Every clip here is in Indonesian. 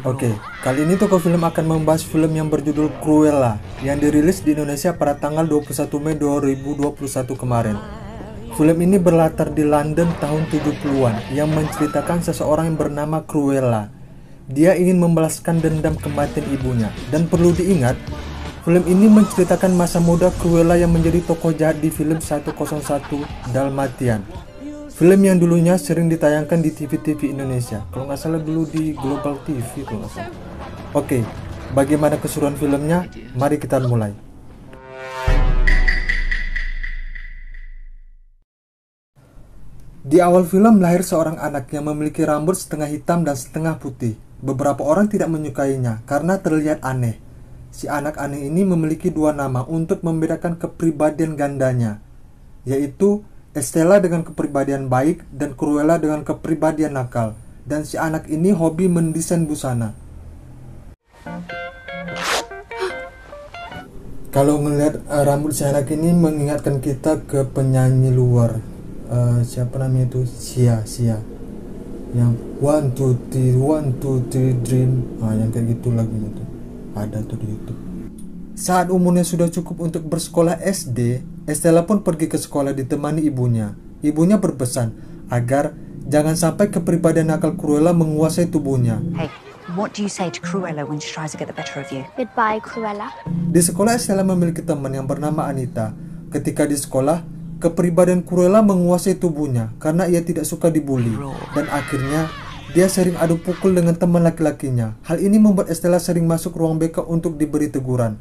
Oke, kali ini Toko Film akan membahas film yang berjudul Cruella yang dirilis di Indonesia pada tanggal 21 Mei 2021 kemarin. Film ini berlatar di London tahun 70-an yang menceritakan seseorang yang bernama Cruella. Dia ingin membalaskan dendam kematian ibunya, dan perlu diingat, film ini menceritakan masa muda Cruella yang menjadi tokoh jahat di film 101 Dalmatian. Film yang dulunya sering ditayangkan di TV-TV Indonesia. Kalau nggak salah dulu di Global TV kalau nggak salah. Oke, bagaimana keseruan filmnya? Mari kita mulai. Di awal film lahir seorang anak yang memiliki rambut setengah hitam dan setengah putih. Beberapa orang tidak menyukainya karena terlihat aneh. Si anak aneh ini memiliki dua nama untuk membedakan kepribadian gandanya, yaitu Estella dengan kepribadian baik dan Cruella dengan kepribadian nakal. Dan si anak ini hobi mendesain busana. Kalau ngelihat rambut si anak ini mengingatkan kita ke penyanyi luar. Siapa namanya itu? Sia. Yang 1, 2, 3, 1, 2, 3 dream. Yang kayak gitu lagunya tuh. Ada tuh di YouTube. Saat umurnya sudah cukup untuk bersekolah SD, Estella pun pergi ke sekolah ditemani ibunya. Ibunya berpesan agar jangan sampai kepribadian nakal Cruella menguasai tubuhnya. Hey, what do you say to Cruella when she tries to get the better of you? Goodbye, Cruella. Di sekolah Estella memiliki teman yang bernama Anita. Ketika di sekolah, kepribadian Cruella menguasai tubuhnya karena ia tidak suka dibully. Dan akhirnya, dia sering adu pukul dengan teman laki-lakinya. Hal ini membuat Estella sering masuk ruang BK untuk diberi teguran.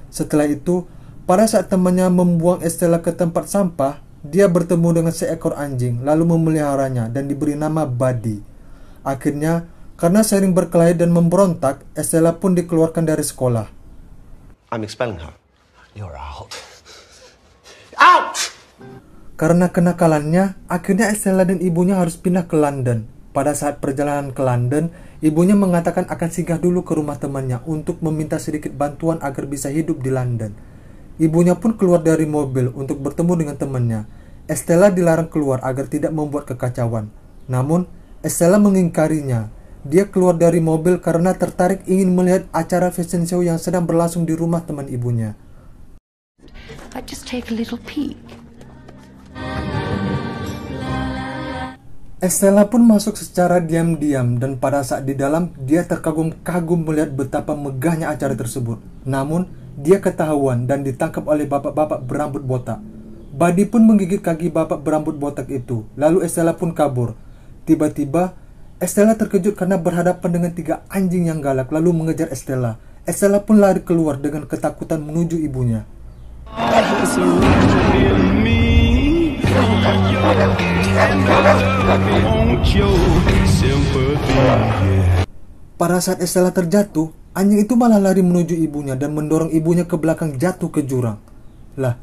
Setelah itu, pada saat temannya membuang Estella ke tempat sampah, dia bertemu dengan seekor anjing, lalu memeliharanya dan diberi nama Buddy. Akhirnya, karena sering berkelahi dan memberontak, Estella pun dikeluarkan dari sekolah. I'm expelling her. You're out. Out! Karena kenakalannya, akhirnya Estella dan ibunya harus pindah ke London. Pada saat perjalanan ke London, ibunya mengatakan akan singgah dulu ke rumah temannya untuk meminta sedikit bantuan agar bisa hidup di London. Ibunya pun keluar dari mobil untuk bertemu dengan temannya. Estella dilarang keluar agar tidak membuat kekacauan. Namun, Estella mengingkarinya. Dia keluar dari mobil karena tertarik ingin melihat acara fashion show yang sedang berlangsung di rumah teman ibunya. I'd just take a little peek. Estella pun masuk secara diam-diam dan pada saat di dalam dia terkagum-kagum melihat betapa megahnya acara tersebut. Namun, dia ketahuan dan ditangkap oleh bapak-bapak berambut botak. Buddy pun menggigit kaki bapak berambut botak itu, lalu Estella pun kabur. Tiba-tiba, Estella terkejut karena berhadapan dengan 3 anjing yang galak lalu mengejar Estella. Estella pun lari keluar dengan ketakutan menuju ibunya. Pada saat Estella terjatuh, anjing itu malah lari menuju ibunya dan mendorong ibunya ke belakang jatuh ke jurang. Lah,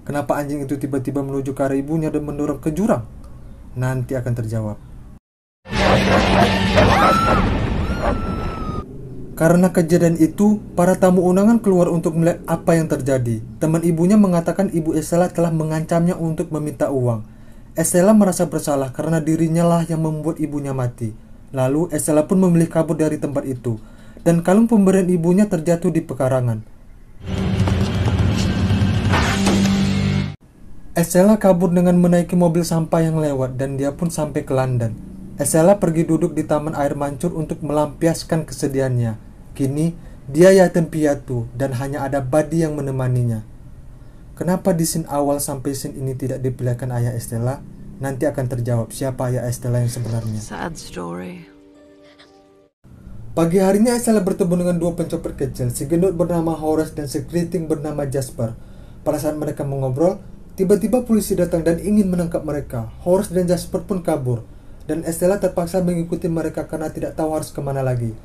kenapa anjing itu tiba-tiba menuju ke arah ibunya dan mendorong ke jurang? Nanti akan terjawab. Karena kejadian itu, para tamu undangan keluar untuk melihat apa yang terjadi. Teman ibunya mengatakan ibu Estella telah mengancamnya untuk meminta uang. Estella merasa bersalah karena dirinya lah yang membuat ibunya mati. Lalu Estella pun memilih kabur dari tempat itu, dan kalung pemberian ibunya terjatuh di pekarangan. Estella kabur dengan menaiki mobil sampah yang lewat dan dia pun sampai ke London. Estella pergi duduk di taman air mancur untuk melampiaskan kesedihannya. Kini, dia yatim piatu dan hanya ada Buddy yang menemaninya. Kenapa di scene awal sampai scene ini tidak diperlihatkan ayah Estella? Nanti akan terjawab siapa ayah Estella yang sebenarnya. Sad story. Pagi harinya Estella bertemu dengan 2 pencopet kecil, si gendut bernama Horace dan si keriting bernama Jasper. Pada saat mereka mengobrol, tiba-tiba polisi datang dan ingin menangkap mereka. Horace dan Jasper pun kabur, dan Estella terpaksa mengikuti mereka karena tidak tahu harus kemana lagi.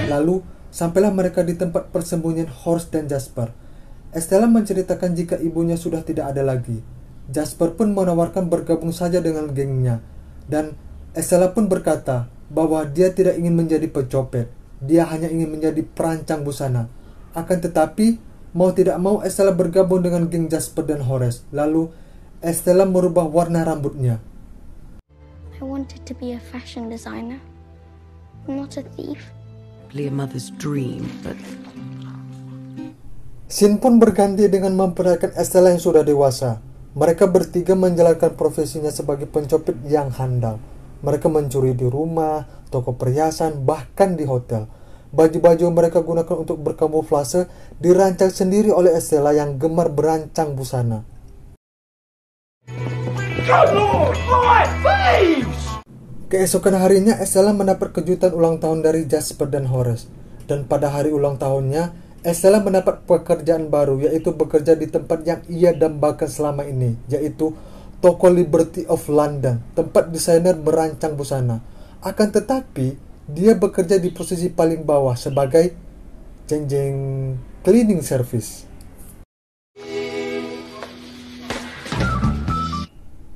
Lalu, sampailah mereka di tempat persembunyian Horace dan Jasper. Estella menceritakan jika ibunya sudah tidak ada lagi. Jasper pun menawarkan bergabung saja dengan gengnya. Dan Estella pun berkata bahwa dia tidak ingin menjadi pencopet. Dia hanya ingin menjadi perancang busana. Akan tetapi, mau tidak mau Estella bergabung dengan geng Jasper dan Horace. Lalu, Estella merubah warna rambutnya. I wanted to be a fashion designer, not a thief. Probably a mother's dream, but Scene pun berganti dengan memperlihatkan Estella yang sudah dewasa. Mereka bertiga menjalankan profesinya sebagai pencopet yang handal. Mereka mencuri di rumah, toko perhiasan, bahkan di hotel. Baju-baju yang mereka gunakan untuk berkamuflase dirancang sendiri oleh Estella yang gemar berancang busana. Keesokan harinya, Estella mendapat kejutan ulang tahun dari Jasper dan Horace. Dan pada hari ulang tahunnya, Estella mendapat pekerjaan baru, yaitu bekerja di tempat yang ia dambakan selama ini, yaitu toko Liberty of London, tempat desainer merancang busana. Akan tetapi, dia bekerja di posisi paling bawah sebagai cleaning service.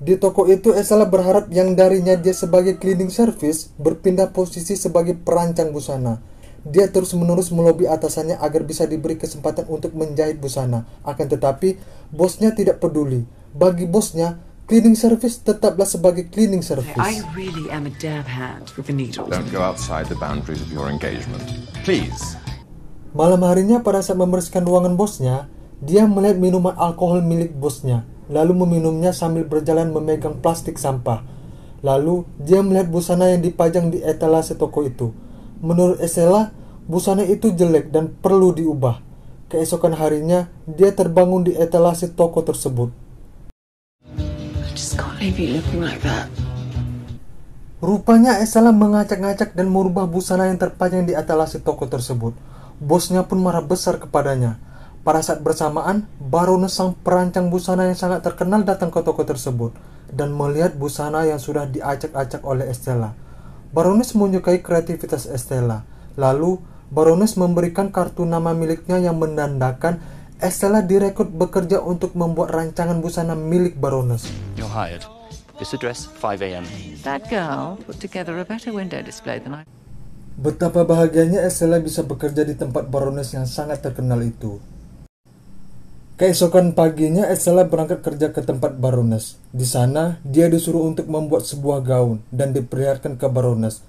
Di toko itu, Estella berharap yang darinya dia sebagai cleaning service berpindah posisi sebagai perancang busana. Dia terus-menerus melobi atasannya agar bisa diberi kesempatan untuk menjahit busana. Akan tetapi, bosnya tidak peduli. Bagi bosnya, cleaning service tetaplah sebagai cleaning service. I really am a dab hand with the needles. Don't go outside the boundaries of your engagement. Please. Malam harinya pada saat membersihkan ruangan bosnya, dia melihat minuman alkohol milik bosnya, lalu meminumnya sambil berjalan memegang plastik sampah. Lalu, dia melihat busana yang dipajang di etalase toko itu. Menurut Estella, busana itu jelek dan perlu diubah. Keesokan harinya, dia terbangun di etalase toko tersebut. I just can't leave you looking like that. Rupanya Estella mengacak-ngacak dan merubah busana yang terpajang di etalase toko tersebut. Bosnya pun marah besar kepadanya. Pada saat bersamaan, Baroness sang perancang busana yang sangat terkenal datang ke toko tersebut dan melihat busana yang sudah diacak-acak oleh Estella. Baroness menyukai kreativitas Estella. Lalu, Baroness memberikan kartu nama miliknya yang menandakan Estella direkrut bekerja untuk membuat rancangan busana milik Baroness. You're hired. This address, 5 a.m. That girl put together a better window display than I... Betapa bahagianya Estella bisa bekerja di tempat Baroness yang sangat terkenal itu. Keesokan paginya, Estella berangkat kerja ke tempat Baroness. Di sana, dia disuruh untuk membuat sebuah gaun dan diperlihatkan ke Baroness.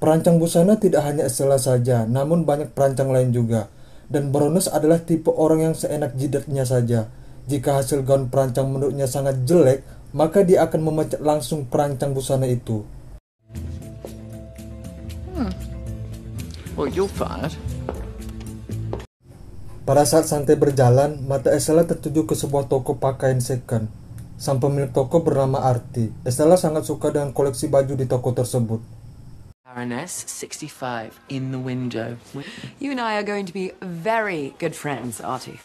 Perancang busana tidak hanya Estella saja, namun banyak perancang lain juga. Dan Baroness adalah tipe orang yang seenak jidatnya saja. Jika hasil gaun perancang menurutnya sangat jelek, maka dia akan memecat langsung perancang busana itu. Well, you're fired. Pada saat santai berjalan, mata Estella tertuju ke sebuah toko pakaian second. Sang pemilik toko bernama Artie. Estella sangat suka dengan koleksi baju di toko tersebut. Baroness 65 in the window. You and I are going to be very good friends, Artie.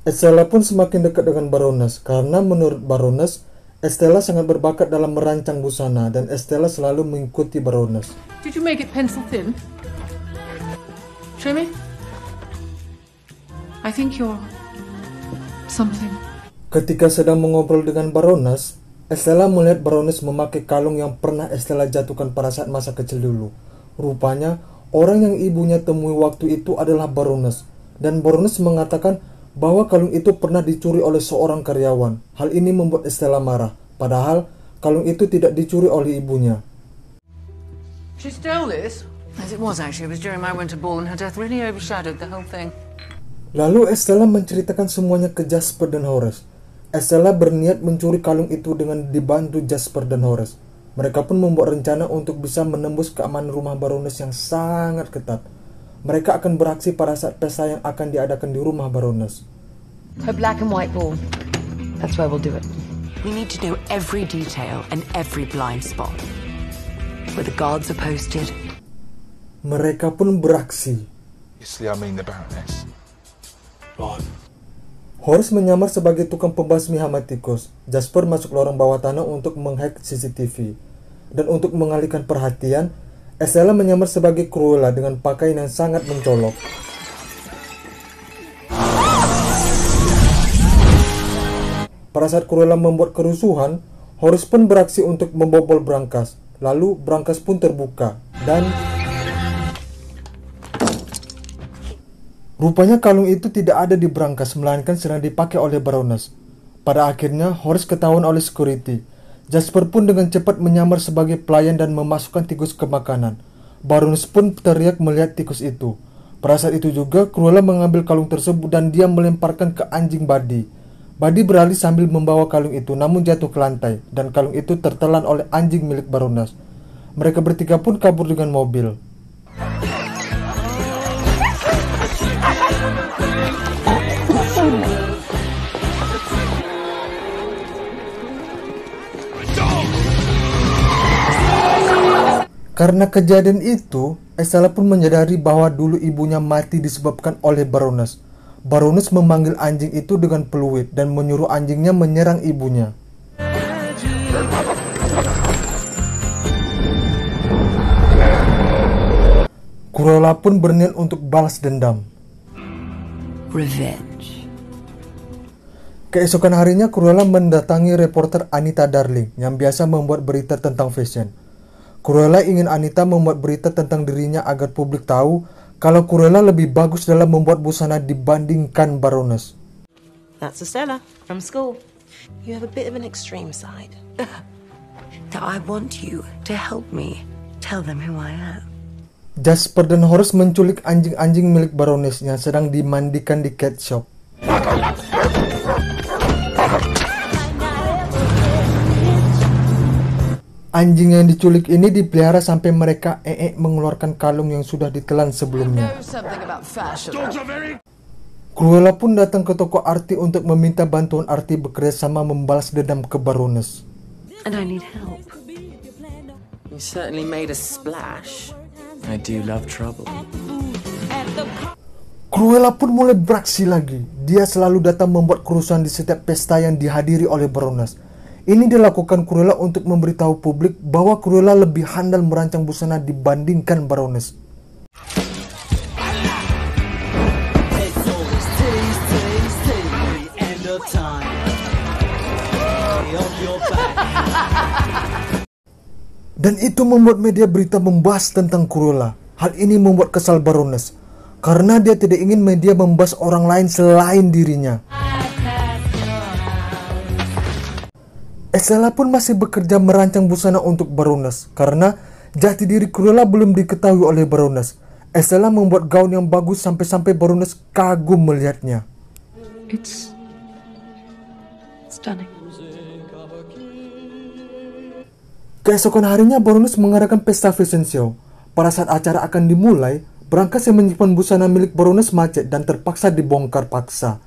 Estella pun semakin dekat dengan Baroness karena menurut Baroness, Estella sangat berbakat dalam merancang busana dan Estella selalu mengikuti Baroness. Did you make it pencil thin? Show me. I think you're something. Ketika sedang mengobrol dengan Baroness, Estella melihat Baroness memakai kalung yang pernah Estella jatuhkan pada saat masa kecil dulu. Rupanya, orang yang ibunya temui waktu itu adalah Baroness. Dan Baroness mengatakan bahwa kalung itu pernah dicuri oleh seorang karyawan. Hal ini membuat Estella marah. Padahal, kalung itu tidak dicuri oleh ibunya. She stole this? As it was, actually. It was during my winter ball and her death really overshadowed the whole thing. Lalu Estella menceritakan semuanya ke Jasper dan Horace. Estella berniat mencuri kalung itu dengan dibantu Jasper dan Horace. Mereka pun membuat rencana untuk bisa menembus keamanan rumah Baroness yang sangat ketat. Mereka akan beraksi pada saat pesta yang akan diadakan di rumah Baroness. Her black and white ball. That's where we'll do it. We need to know every detail and every blind spot. Where the guards are posted. Mereka pun beraksi. Obviously, I mean the Baroness. Horace menyamar sebagai tukang pembasmi hama tikus. Jasper masuk lorong bawah tanah untuk menghack CCTV. Dan untuk mengalihkan perhatian, Estella menyamar sebagai Cruella dengan pakaian yang sangat mencolok. Pada saat Cruella membuat kerusuhan, Horace pun beraksi untuk membobol brankas. Lalu brankas pun terbuka dan rupanya kalung itu tidak ada di brankas, melainkan sedang dipakai oleh Baroness. Pada akhirnya, Horace ketahuan oleh security. Jasper pun dengan cepat menyamar sebagai pelayan dan memasukkan tikus ke makanan. Baroness pun teriak melihat tikus itu. Pada saat itu juga, Cruella mengambil kalung tersebut dan dia melemparkan ke anjing Buddy. Buddy berlari sambil membawa kalung itu, namun jatuh ke lantai, dan kalung itu tertelan oleh anjing milik Baroness. Mereka bertiga pun kabur dengan mobil. Karena kejadian itu, Estella pun menyadari bahwa dulu ibunya mati disebabkan oleh Baroness. Baroness memanggil anjing itu dengan peluit dan menyuruh anjingnya menyerang ibunya. Cruella pun berniat untuk balas dendam. Revenge. Keesokan harinya, Cruella mendatangi reporter Anita Darling yang biasa membuat berita tentang fashion. Cruella ingin Anita membuat berita tentang dirinya agar publik tahu kalau Cruella lebih bagus dalam membuat busana dibandingkan Baroness. That's Estella from school. You have a bit of an extreme side. I want you to help me tell them who I am. Jasper dan Horace menculik anjing-anjing milik Baroness yang sedang dimandikan di cat shop. Anjing yang diculik ini dipelihara sampai mereka mengeluarkan kalung yang sudah ditelan sebelumnya. Cruella pun datang ke toko Artie untuk meminta bantuan Artie bekerja sama membalas dendam ke Baroness. And I need help. You certainly made a splash. I do love trouble. Cruella pun mulai beraksi lagi. Dia selalu datang membuat kerusuhan di setiap pesta yang dihadiri oleh Baroness. Ini dilakukan Cruella untuk memberitahu publik bahwa Cruella lebih handal merancang busana dibandingkan Baroness. Dan itu membuat media berita membahas tentang Cruella. Hal ini membuat kesal Baroness, karena dia tidak ingin media membahas orang lain selain dirinya. Estella pun masih bekerja merancang busana untuk Baroness, karena jati diri Cruella belum diketahui oleh Baroness. Estella membuat gaun yang bagus sampai-sampai Baroness kagum melihatnya. It's stunning. Keesokan harinya Baroness mengadakan pesta fashion show. Pada saat acara akan dimulai, berangkas yang menyimpan busana milik Baroness macet dan terpaksa dibongkar paksa.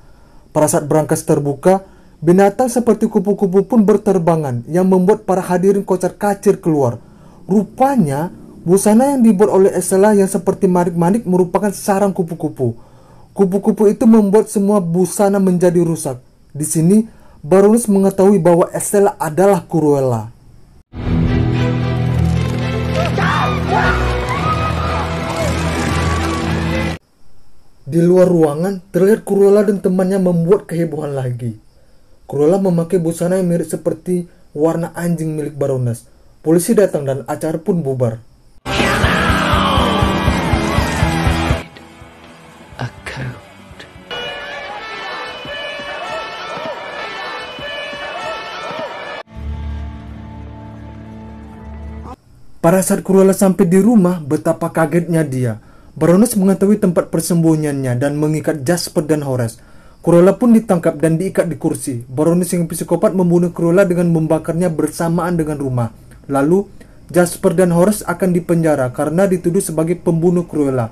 Pada saat berangkas terbuka, binatang seperti kupu-kupu pun berterbangan yang membuat para hadirin kocar-kacir keluar. Rupanya, busana yang dibuat oleh Estella yang seperti manik-manik merupakan sarang kupu-kupu. Kupu-kupu itu membuat semua busana menjadi rusak. Di sini, Baroness mengetahui bahwa Estella adalah Cruella. Di luar ruangan, terlihat Cruella dan temannya membuat kehebohan lagi. Cruella memakai busana yang mirip seperti warna anjing milik Baroness. Polisi datang dan acara pun bubar. A code. Pada saat Cruella sampai di rumah, betapa kagetnya dia. Baroness mengetahui tempat persembunyiannya dan mengikat Jasper dan Horace. Cruella pun ditangkap dan diikat di kursi. Baroness yang psikopat membunuh Cruella dengan membakarnya bersamaan dengan rumah. Lalu, Jasper dan Horace akan dipenjara karena dituduh sebagai pembunuh Cruella,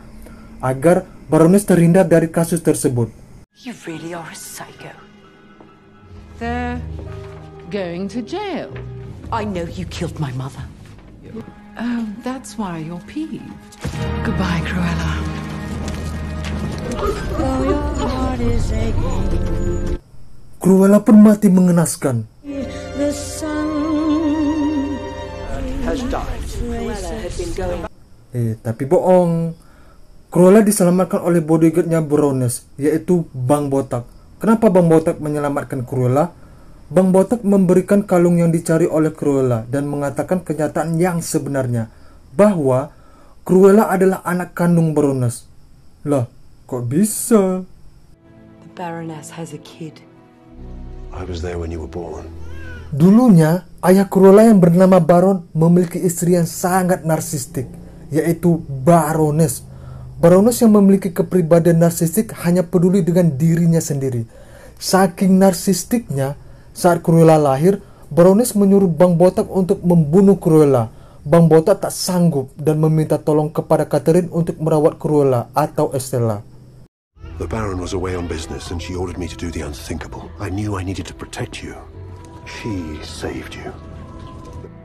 agar Baroness terhindar dari kasus tersebut. You really are a psycho. They're going to jail. I know you killed my mother. Oh, that's why you're peeved. Goodbye, Cruella. Cruella pun mati mengenaskan. Tapi bohong. Cruella diselamatkan oleh bodyguardnya Baroness, yaitu Bang Botak. Kenapa Bang Botak menyelamatkan Cruella? Bang Botak memberikan kalung yang dicari oleh Cruella dan mengatakan kenyataan yang sebenarnya, bahwa Cruella adalah anak kandung Baroness. Lah, kok bisa? The Baroness has a kid. I was there when you were born. Dulunya, ayah Cruella yang bernama Baron memiliki istri yang sangat narsistik, yaitu Baroness. Baroness yang memiliki kepribadian narsistik hanya peduli dengan dirinya sendiri. Saking narsistiknya, saat Cruella lahir, Baroness menyuruh Bang Botak untuk membunuh Cruella. Bang Botak tak sanggup dan meminta tolong kepada Catherine untuk merawat Cruella atau Estella. The Baron was away on business and she ordered me to do the unthinkable. I knew I needed to protect you. She saved you.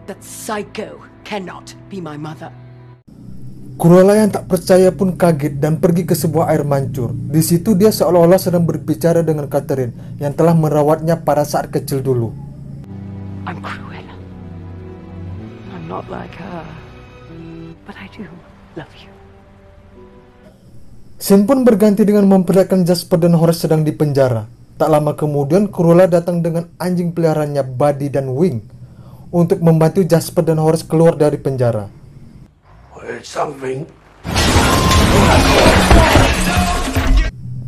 That psycho cannot be my mother. Cruella yang tak percaya pun kaget dan pergi ke sebuah air mancur. Di situ dia seolah-olah sedang berbicara dengan Catherine yang telah merawatnya pada saat kecil dulu. I'm Cruella. I'm not like her, but I do love you. Scene pun berganti dengan memperlihatkan Jasper dan Horace sedang di penjara. Tak lama kemudian, Cruella datang dengan anjing peliharaannya Buddy dan Wing untuk membantu Jasper dan Horace keluar dari penjara.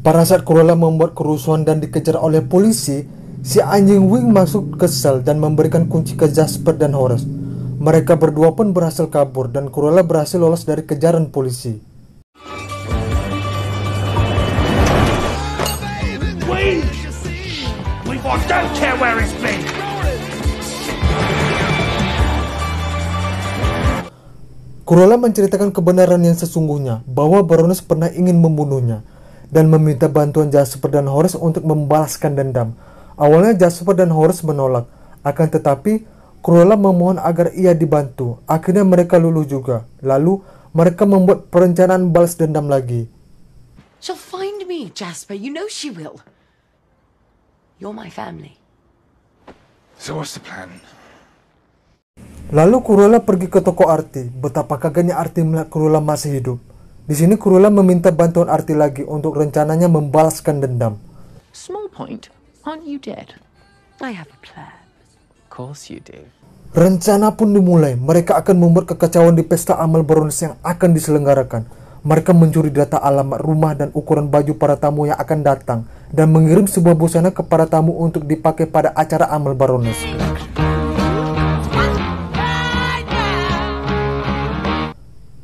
Pada saat Cruella membuat kerusuhan dan dikejar oleh polisi, si anjing Wing masuk ke sel dan memberikan kunci ke Jasper dan Horace. Mereka berdua pun berhasil kabur dan Cruella berhasil lolos dari kejaran polisi. Don't care where it's been. Cruella menceritakan kebenaran yang sesungguhnya bahwa Baroness pernah ingin membunuhnya dan meminta bantuan Jasper dan Horace untuk membalaskan dendam. Awalnya Jasper dan Horace menolak, akan tetapi Cruella memohon agar ia dibantu. Akhirnya mereka luluh juga. Lalu mereka membuat perencanaan balas dendam lagi. She'll find me, Jasper. You know she will. You're my family. So what's the plan? Lalu Cruella pergi ke toko Artie. Betapa kagetnya Artie melihat Cruella masih hidup. Di sini Cruella meminta bantuan Artie lagi untuk rencananya membalaskan dendam. Small point. Aren't you dead? I have a plan. Of course you do. Rencana pun dimulai. Mereka akan membuat kekacauan di pesta amal Baroness yang akan diselenggarakan. Mereka mencuri data alamat rumah dan ukuran baju para tamu yang akan datang dan mengirim sebuah busana kepada tamu untuk dipakai pada acara amal Baroness.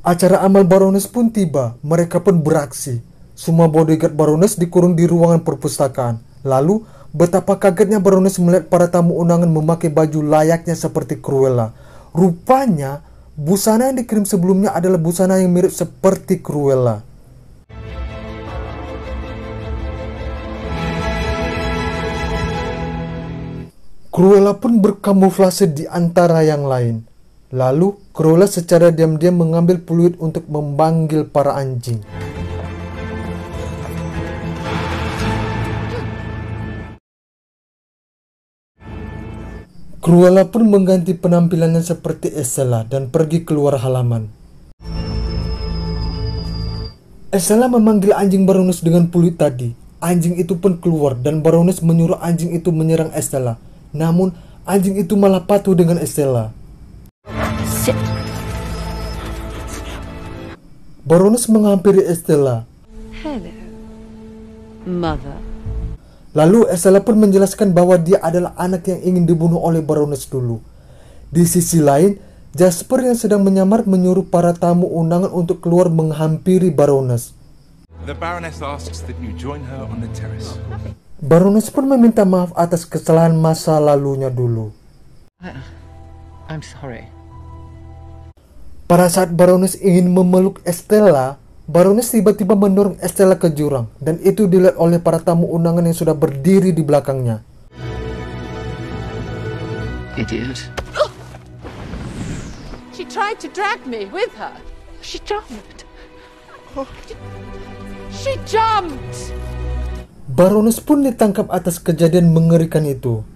Acara amal Baroness pun tiba. Mereka pun beraksi. Semua bodyguard Baroness dikurung di ruangan perpustakaan. Lalu, betapa kagetnya Baroness melihat para tamu undangan memakai baju layaknya seperti Cruella. Rupanya, busana yang dikirim sebelumnya adalah busana yang mirip seperti Cruella. Cruella pun berkamuflase di antara yang lain. Lalu, Cruella secara diam-diam mengambil peluit untuk memanggil para anjing. Cruella pun mengganti penampilannya seperti Estella dan pergi keluar halaman. Estella memanggil anjing Baroness dengan peluit tadi. Anjing itu pun keluar dan Baroness menyuruh anjing itu menyerang Estella. Namun, anjing itu malah patuh dengan Estella. Baroness menghampiri Estella. Hello, Mother. Lalu Estella pun menjelaskan bahwa dia adalah anak yang ingin dibunuh oleh Baroness dulu. Di sisi lain, Jasper yang sedang menyamar menyuruh para tamu undangan untuk keluar menghampiri Baroness. The Baroness asks that you join her on the terrace. Baroness pun meminta maaf atas kesalahan masa lalunya dulu. I'm sorry. Pada saat Baroness ingin memeluk Estella, Baroness tiba-tiba mendorong Estella ke jurang, dan itu dilihat oleh para tamu undangan yang sudah berdiri di belakangnya. Idiot. She tried to drag me with her. She jumped. She jumped! Baroness pun ditangkap atas kejadian mengerikan itu.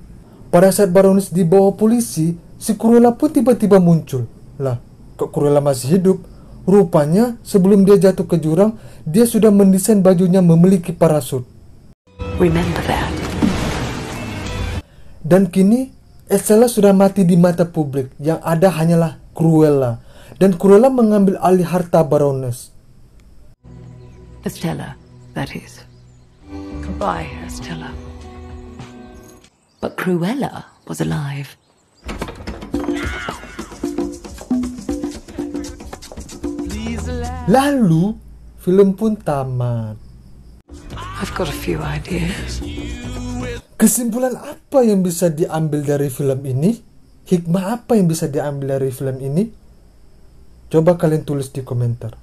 Pada saat Baroness dibawa polisi, si Cruella pun tiba-tiba muncul. Lah, kok Cruella masih hidup? Rupanya, sebelum dia jatuh ke jurang, dia sudah mendesain bajunya memiliki parasut. Remember that. Dan kini, Estella sudah mati di mata publik. Yang ada hanyalah Cruella. Dan Cruella mengambil alih harta Baroness. Estella, that is. Goodbye, Estella. But Cruella was alive. Lalu, film pun tamat. I've got a few ideas. Kesimpulan apa yang bisa diambil dari film ini? Hikmah apa yang bisa diambil dari film ini? Coba kalian tulis di komentar.